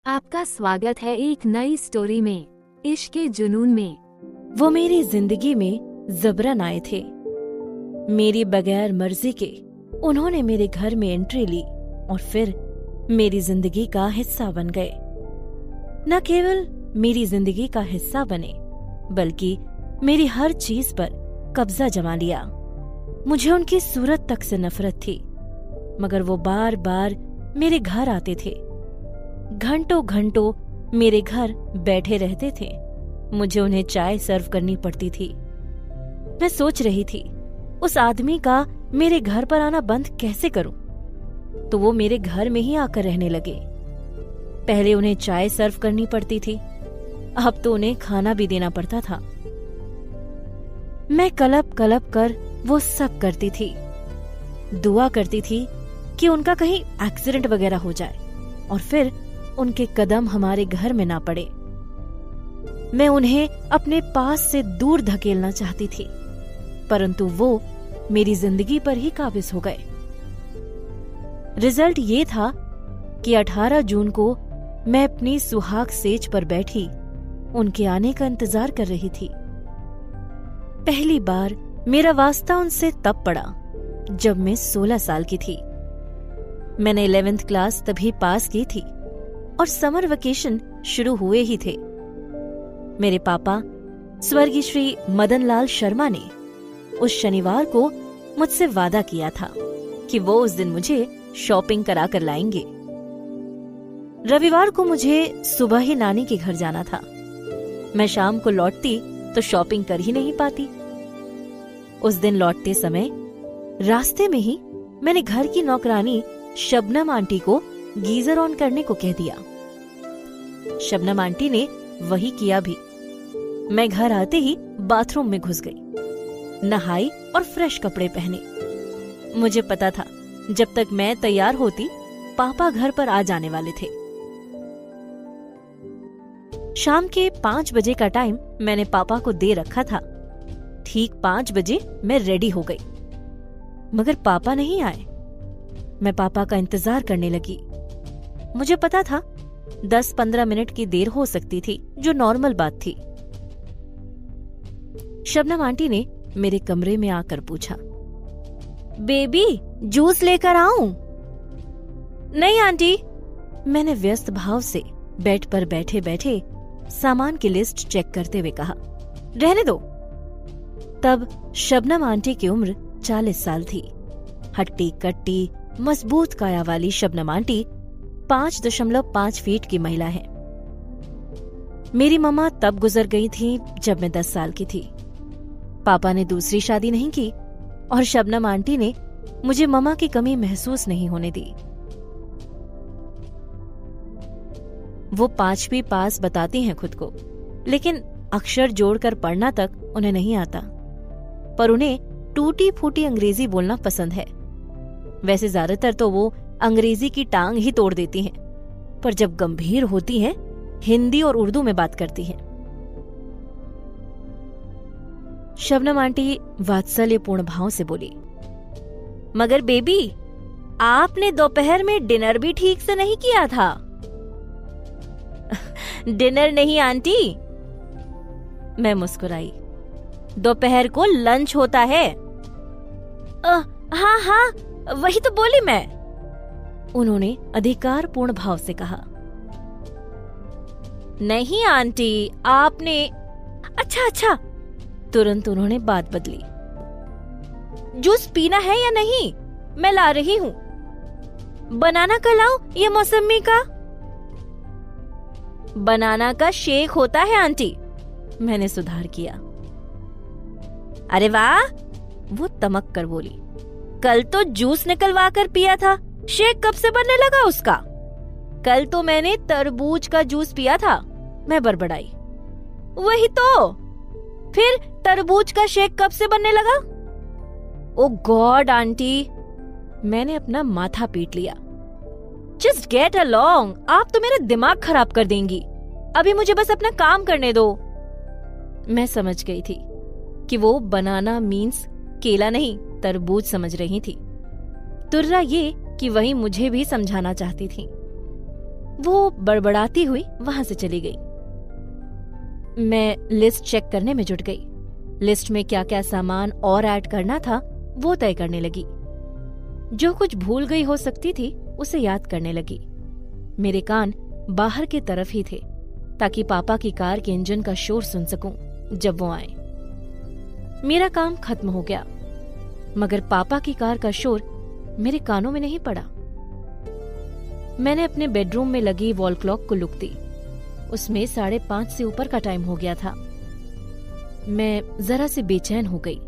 आपका स्वागत है एक नई स्टोरी में, इश्क के जुनून में। वो मेरी जिंदगी में जबरन आए थे। मेरी बगैर मर्जी के उन्होंने मेरे घर में एंट्री ली और फिर मेरी जिंदगी का हिस्सा बन गए। न केवल मेरी जिंदगी का हिस्सा बने, बल्कि मेरी हर चीज पर कब्जा जमा लिया। मुझे उनकी सूरत तक से नफरत थी, मगर वो बार बार मेरे घर आते थे। घंटों घंटों मेरे घर बैठे रहते थे। मुझे उन्हें चाय सर्व करनी पड़ती थी। मैं सोच रही थी, उस आदमी का मेरे घर पर आना बंद कैसे करूं? तो वो मेरे घर में ही आकर रहने लगे। पहले उन्हें चाय सर्व करनी पड़ती थी, अब तो उन्हें खाना भी देना पड़ता था। मैं कलप कलप कर वो सब करती थी। दुआ करती थी कि उनका कहीं एक्सीडेंट वगैरह हो जाए और फिर उनके कदम हमारे घर में ना पड़े। मैं उन्हें अपने पास से दूर धकेलना चाहती थी, परंतु वो मेरी जिंदगी पर ही काबिज हो गए। रिजल्ट ये था कि 18 जून को मैं अपनी सुहाग सेज पर बैठी उनके आने का इंतजार कर रही थी। पहली बार मेरा वास्ता उनसे तब पड़ा जब मैं 16 साल की थी। मैंने 11th क्लास तभी पास की थी और समर वेकेशन शुरू हुए ही थे। मेरे पापा स्वर्गीय श्री मदन लाल शर्मा ने उस शनिवार को मुझसे वादा किया था कि वो उस दिन मुझे शॉपिंग करा कर लाएंगे। रविवार को मुझे सुबह ही नानी के घर जाना था। मैं शाम को लौटती तो शॉपिंग कर ही नहीं पाती। उस दिन लौटते समय रास्ते में ही मैंने घर की नौकरानी शबनम आंटी को गीजर ऑन करने को कह दिया। शबनम आंटी ने वही किया भी। मैं घर आते ही बाथरूम में घुस गई, नहाई और फ्रेश कपड़े पहने। मुझे पता था जब तक मैं तैयार होती पापा घर पर आ जाने वाले थे। शाम के 5 बजे का टाइम मैंने पापा को दे रखा था। ठीक 5 बजे मैं रेडी हो गई, मगर पापा नहीं आए। मैं पापा का इंतजार करने लगी। मुझे पता था 10-15 मिनट की देर हो सकती थी, जो नॉर्मल बात थी। शबनम आंटी ने मेरे कमरे में आकर पूछा, बेबी जूस लेकर आऊं? नहीं आंटी, मैंने व्यस्त भाव से बेड पर बैठे बैठे सामान की लिस्ट चेक करते हुए कहा। रहने दो। तब शबनम आंटी की उम्र 40 साल थी। हट्टी कट्टी मजबूत काया वाली शबनम आंटी 5.5 फीट की महिला है। मेरी मम्मा तब गुजर गई थी जब मैं 10 साल की थी। पापा ने दूसरी शादी नहीं की और शबनम आंटी ने मुझे मम्मा की कमी महसूस नहीं होने दी। वो 5वीं पास बताती हैं खुद को, लेकिन अक्षर जोड़कर पढ़ना तक उन्हें नहीं आता। पर उन्हें टूटी फूटी अंग्रेजी बोलना पसंद है। वैसे ज्यादातर तो वो अंग्रेजी की टांग ही तोड़ देती हैं, पर जब गंभीर होती हैं हिंदी और उर्दू में बात करती हैं। शबनम आंटी वात्सल्यपूर्ण भाव से बोली, मगर बेबी आपने दोपहर में डिनर भी ठीक से नहीं किया था। डिनर नहीं आंटी, मैं मुस्कुराई। दोपहर को लंच होता है। हाँ हाँ वही तो बोली मैं, उन्होंने अधिकारपूर्ण भाव से कहा। नहीं आंटी आपने। अच्छा, तुरंत उन्होंने बात बदली। जूस पीना है या नहीं? मैं ला रही हूँ। बनाना का लाऊं या मौसमी का? बनाना का शेक होता है आंटी, मैंने सुधार किया। अरे वाह, वो तमक कर बोली, कल तो जूस निकलवा कर पिया था, शेक कब से बनने लगा उसका? कल तो मैंने तरबूज का जूस पिया था, मैं बड़बड़ाई। वही तो, फिर तरबूज का शेक कब से बनने लगा? ओ गॉड आंटी, मैंने अपना माथा पीट लिया। जस्ट गेट अलोंग, आप तो मेरा दिमाग खराब कर देंगी। अभी मुझे बस अपना काम करने दो। मैं समझ गई थी कि वो बनाना मीन्स केला नहीं तरबूज समझ रही थी। तुर्रा ये कि वही मुझे भी समझाना चाहती थी। वो बड़बड़ाती हुई वहां से चली गई। मैं लिस्ट चेक करने में जुट गई। लिस्ट में क्या क्या सामान और ऐड करना था वो तय करने लगी। जो कुछ भूल गई हो सकती थी उसे याद करने लगी। मेरे कान बाहर की तरफ ही थे ताकि पापा की कार के इंजन का शोर सुन सकूं जब वो आए। मेरा काम खत्म हो गया, मगर पापा की कार का शोर मेरे कानों में नहीं पड़ा। मैंने अपने बेडरूम में लगी वॉल क्लॉक को लुक दी। उसमें 5:30 से ऊपर का टाइम हो गया था। मैं जरा से बेचैन हो गई।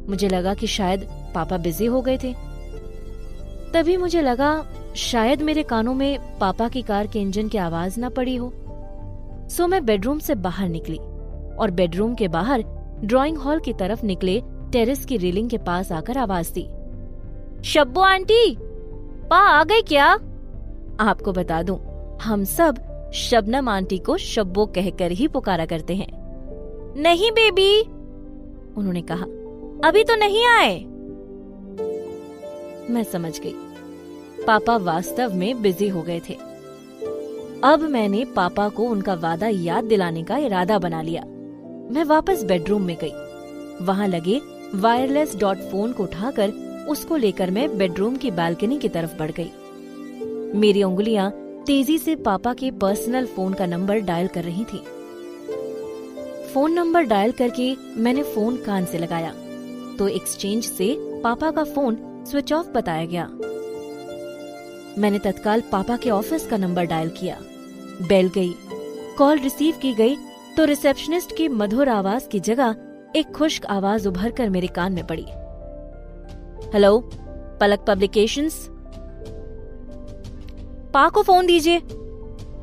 मुझे लगा कि शायद पापा बिजी हो गए थे। तभी मुझे लगा शायद मेरे कानों में पापा की कार के इंजन की आवाज ना पड़ी हो। सो मैं बेडरूम से बाहर निकली और बेडरूम के बाहर ड्राइंग हॉल की तरफ निकले टेरेस की रेलिंग के पास आकर आवाज दी, शब्बो आंटी, पा आ गई क्या? आपको बता दूं, हम सब शबनम आंटी को शब्बो कहकर ही पुकारा करते हैं। नहीं बेबी, उन्होंने कहा, अभी तो नहीं आए। मैं समझ गई, पापा वास्तव में बिजी हो गए थे। अब मैंने पापा को उनका वादा याद दिलाने का इरादा बना लिया। मैं वापस बेडरूम में गई। वहां लगे वायरलेस डॉट फोन को उठाकर उसको लेकर मैं बेडरूम की बालकनी की तरफ बढ़ गई। मेरी उंगलियां तेजी से पापा के पर्सनल फोन का नंबर डायल कर रही थी। फोन नंबर डायल करके मैंने फोन कान से लगाया तो एक्सचेंज से पापा का फोन स्विच ऑफ बताया गया। मैंने तत्काल पापा के ऑफिस का नंबर डायल किया। बेल गई। कॉल रिसीव की गई तो रिसेप्शनिस्ट की मधुर आवाज की जगह एक खुश्क आवाज उभर कर मेरे कान में पड़ी। हेलो, पलक पब्लिकेशंस। पा को फोन दीजिए।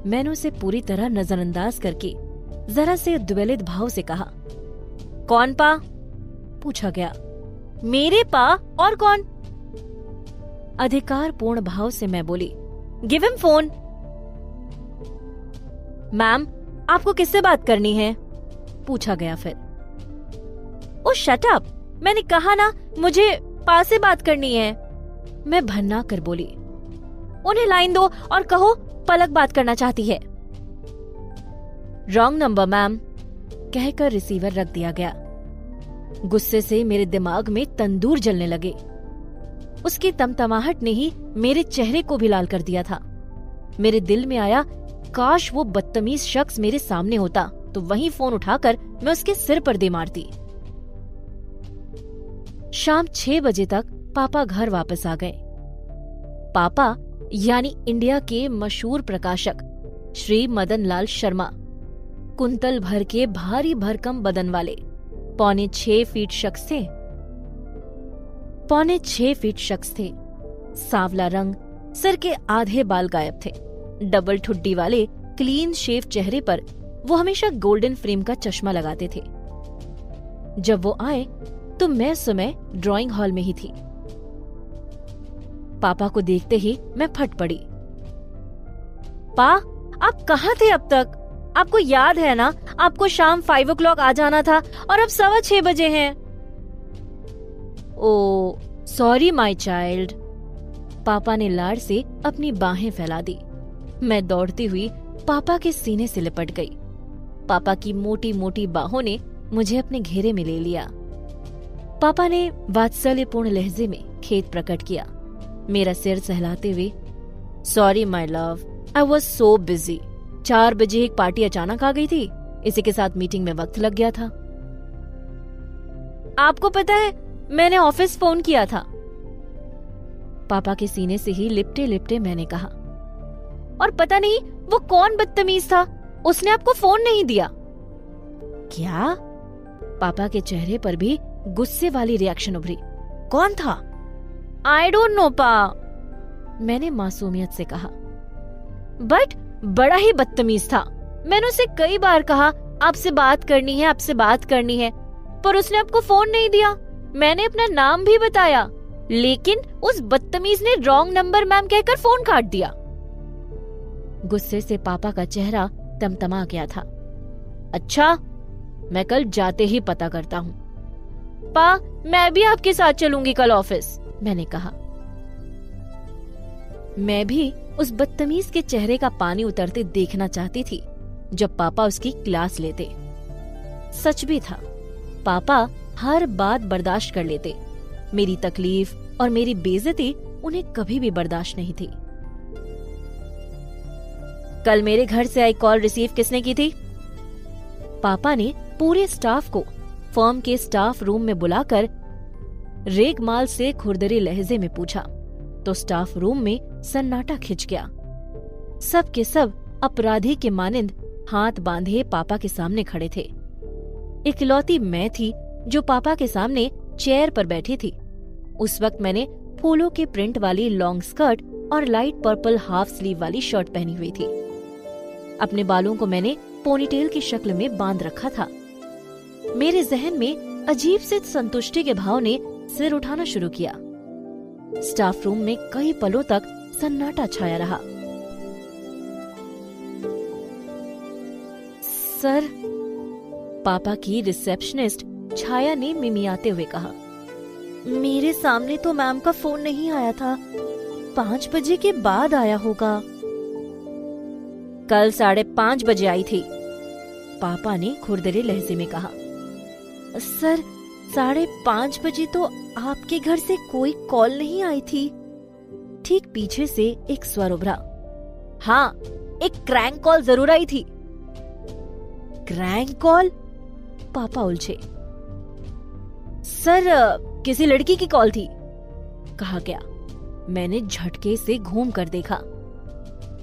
मैंने उसे पूरी तरह नजरअंदाज करके जरा से द्वेलित भाव से कहा। कौन पा? पूछा गया। मेरे पा, और कौन? अधिकारपूर्ण भाव से मैं बोली, गिव हिम फोन। मैम, आपको किससे बात करनी है? पूछा गया फिर। ओ शट अप, मैंने कहा ना मुझे पा से बात करनी है। मैं भन्ना कर बोली। उन्हें लाइन दो और कहो पलक बात करना चाहती है। रॉन्ग नंबर मैम, कहकर रिसीवर रख दिया गया। गुस्से से मेरे दिमाग में तंदूर जलने लगे। उसकी तमतमाहट ने ही मेरे चेहरे को भी लाल कर दिया था। मेरे दिल में आया, काश वो बदतमीज शख्स मेरे सामने होता तो वहीं फोन उठाकर मैं उसके सिर पर दे मारती। शाम 6 बजे तक पापा घर वापस आ गए। पापा यानी इंडिया के मशहूर प्रकाशक श्री मदन लाल शर्मा, कुंतल भर के भारी भरकम बदन वाले, पौने 6 फीट शख्स थे। सांवला रंग, सिर के आधे बाल गायब थे। डबल ठुड्डी वाले क्लीन शेव चेहरे पर वो हमेशा गोल्डन फ्रेम का चश्मा लगाते थे। जब वो आए तो मैं समय ड्राइंग हॉल में ही थी। पापा को देखते ही मैं फट पड़ी। पा, आप कहाँ थे अब तक? आपको याद है ना, आपको शाम 5 o'clock आ जाना था और अब 6:15 बजे हैं। ओ सॉरी माय चाइल्ड। पापा ने लाड़ से अपनी बाहें फैला दी। मैं दौड़ती हुई पापा के सीने से लिपट गई। पापा की मोटी मोटी बाहों ने मुझे अपने घेरे में ले लिया। पापा ने वात्सल्यपूर्ण लहजे में खेद प्रकट किया, मेरा सिर सहलाते हुए। Sorry my love, I was so busy. 4 बजे एक पार्टी अचानक आ गई थी, इसी के साथ मीटिंग में वक्त लग गया था। आपको पता है, मैंने ऑफिस फोन किया था। पापा के सीने से ही लिपटे लिपटे मैंने कहा, और पता नहीं वो कौन बदतमीज था, उसने आपको फोन नहीं दिया। क्या? पापा के चेहरे पर भी गुस्से वाली रिएक्शन उभरी। कौन था? आई डोंट नो पा, मैंने मासूमियत से कहा। बट बड़ा ही बदतमीज था। मैंने उसे कई बार कहा आपसे बात करनी है, पर उसने आपको फोन नहीं दिया। मैंने अपना नाम भी बताया, लेकिन उस बदतमीज ने रॉन्ग नंबर मैम कहकर फोन काट दिया। गुस्से से पापा का चेहरा तमतमा गया था। अच्छा, मैं कल जाते ही पता करता हूँ। पा, मैं भी आपके साथ चलूंगी कल ऑफिस, मैंने कहा। मैं भी उस बदतमीज के चेहरे का पानी उतरते देखना चाहती थी जब पापा उसकी क्लास लेते। सच भी था, पापा हर बात बर्दाश्त कर लेते। मेरी तकलीफ और मेरी बेइज्जती उन्हें कभी भी बर्दाश्त नहीं थी। कल मेरे घर से आई कॉल रिसीव किसने की थी? पापा ने पूरे स्टाफ को फर्म के स्टाफ रूम में बुलाकर रेगमाल से खुरदरे लहजे में पूछा तो स्टाफ रूम में सन्नाटा खिंच गया। सब के सब अपराधी के मानिंद हाथ बांधे पापा के सामने खड़े थे। इकलौती मैं थी जो पापा के सामने चेयर पर बैठी थी। उस वक्त मैंने फूलों के प्रिंट वाली लॉन्ग स्कर्ट और लाइट पर्पल हाफ स्लीव वाली शर्ट पहनी हुई थी। अपने बालों को मैंने पोनीटेल की शक्ल में बांध रखा था। मेरे जहन में अजीब से संतुष्टि के भाव ने सिर उठाना शुरू किया। स्टाफ रूम में कई पलों तक सन्नाटा छाया रहा। सर, पापा की रिसेप्शनिस्ट छाया ने मिमियाते हुए कहा, मेरे सामने तो मैम का फोन नहीं आया था, 5 बजे के बाद आया होगा। कल 5:30 बजे आई थी, पापा ने खुरदरे लहजे में कहा। सर, 5:30 बजे तो आपके घर से कोई कॉल नहीं आई थी। ठीक पीछे से एक स्वर उभरा। हाँ, एक क्रैंक कॉल जरूर आई थी। Crank call? पापा उलझे। सर, किसी लड़की की कॉल थी, कहा गया। मैंने झटके से घूम कर देखा।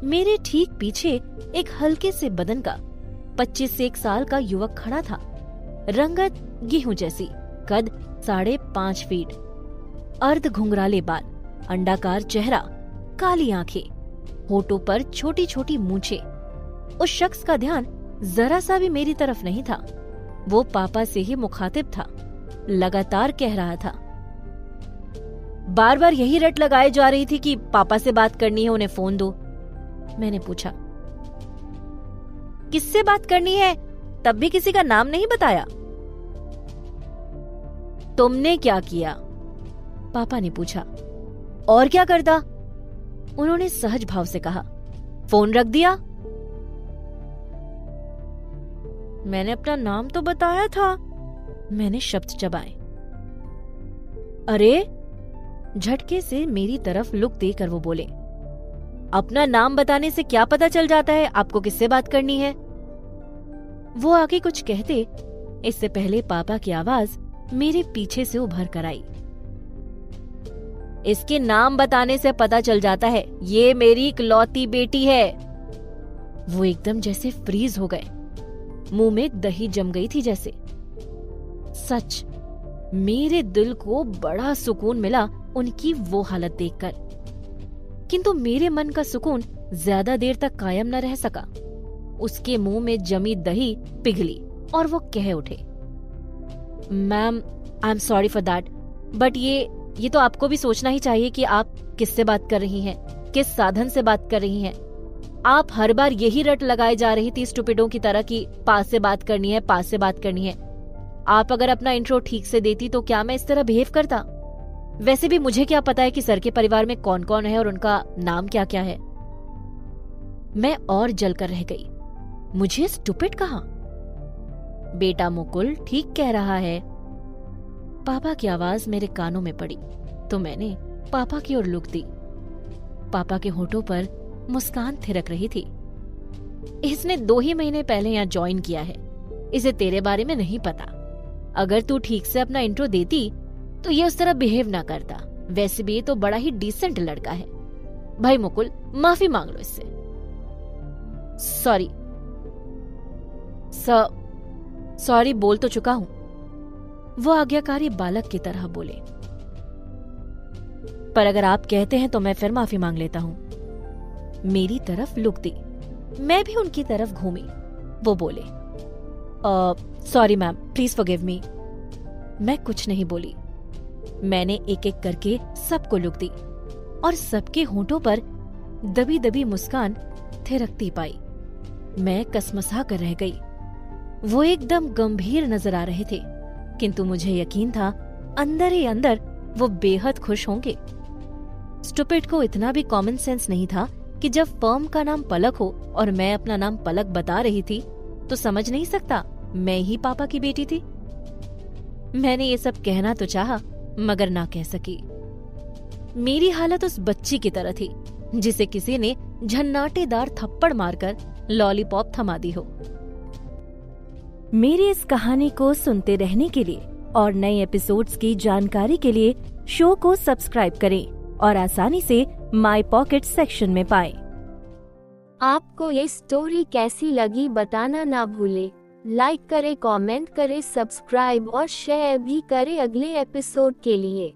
मेरे ठीक पीछे एक हल्के से बदन का 25 साल का युवक खड़ा था। रंगत गेहूं जैसी, कद 5.5 फीट, अर्ध घुंघराले बाल, अंडाकार चेहरा, काली आंखें, होठों पर छोटी छोटी मूंछें। उस शख्स का ध्यान जरा सा भी मेरी तरफ नहीं था। वो पापा से ही मुखातिब था, लगातार कह रहा था। बार बार यही रट लगाए जा रही थी कि पापा से बात करनी है, उन्हें फोन दो। मैंने पूछा, किससे बात करनी है? तब भी किसी का नाम नहीं बताया। तुमने क्या किया? पापा ने पूछा। और क्या करता? उन्होंने सहज भाव से कहा। फोन रख दिया। मैंने अपना नाम तो बताया था। मैंने शब्द चबाए। अरे, झटके से मेरी तरफ लुक देकर वो बोले, अपना नाम बताने से क्या पता चल जाता है आपको किससे बात करनी है? वो आगे कुछ कहते इससे पहले पापा की आवाज मेरे पीछे से उभर कर आई। इसके नाम बताने से पता चल जाता है ये मेरी इकलौती बेटी है। वो एकदम जैसे फ्रीज हो गए, मुंह में दही जम गई थी जैसे। सच, मेरे दिल को बड़ा सुकून मिला उनकी वो हालत देखकर। किंतु मेरे मन का सुकून ज्यादा देर तक कायम न रह सका। उसके मुंह में जमी दही पिघली और वो कह उठे, ma'am, I am sorry for that, but ये तो आपको भी सोचना ही चाहिए कि आप किससे बात कर रही हैं, किस साधन से बात कर रही हैं। आप हर बार यही रट लगाए जा रही थी स्टूपिडों की तरह कि पास से बात करनी है, पास से बात करनी है। आप अगर अपना इंट्रो ठीक से देती तो क्या मैं इस तरह बिहेव करता? वैसे भी मुझे क्या पता है कि सर के परिवार में कौन कौन है और उनका नाम क्या क्या है। मैं और जलकर रह गई। मुझे स्टूपिड कहा? बेटा मुकुल ठीक कह रहा है। पापा की आवाज मेरे कानों में पड़ी तो मैंने पापा की ओर लुक दी। पापा के होठों पर मुस्कान थिरक रही थी। इसने 2 ही महीने पहले यहाँ ज्वाइन किया है, इसे तेरे बारे में नहीं पता। अगर तू ठीक से अपना इंट्रो देती तो ये उस तरह बिहेव ना करता। वैसे भी ये तो बड़ा ही डिसेंट लड़का है। भाई मुकुल, माफी मांग लो इससे। सॉरी बोल तो चुका हूं, वो आज्ञाकारी बालक की तरह बोले। पर अगर आप कहते हैं तो मैं फिर माफी मांग लेता हूं। मेरी तरफ लुक दी, मैं भी उनकी तरफ घूमी। वो बोले, sorry ma'am, please forgive me. मैं कुछ नहीं बोली। मैंने एक एक करके सबको लुक दी और सबके होंठों पर दबी दबी मुस्कान थिरकती पाई। मैं कसमसा कर रह गई। वो एकदम गंभीर नजर आ रहे थे, किंतु मुझे यकीन था अंदर ही अंदर वो बेहद खुश होंगे। स्टूपिड को इतना भी कॉमन सेंस नहीं था कि जब फर्म का नाम पलक हो और मैं अपना नाम पलक बता रही थी तो समझ नहीं सकता मैं ही पापा की बेटी थी? मैंने ये सब कहना तो चाहा मगर ना कह सकी। मेरी हालत उस बच्ची की तरह थी जिसे किसी ने झन्नाटेदार थप्पड़ मारकर लॉलीपॉप थमा दी हो। मेरी इस कहानी को सुनते रहने के लिए और नए एपिसोड्स की जानकारी के लिए शो को सब्सक्राइब करें और आसानी से माई पॉकेट सेक्शन में पाएं। आपको ये स्टोरी कैसी लगी बताना ना भूले। लाइक करें, कमेंट करें, सब्सक्राइब और शेयर भी करें अगले एपिसोड के लिए।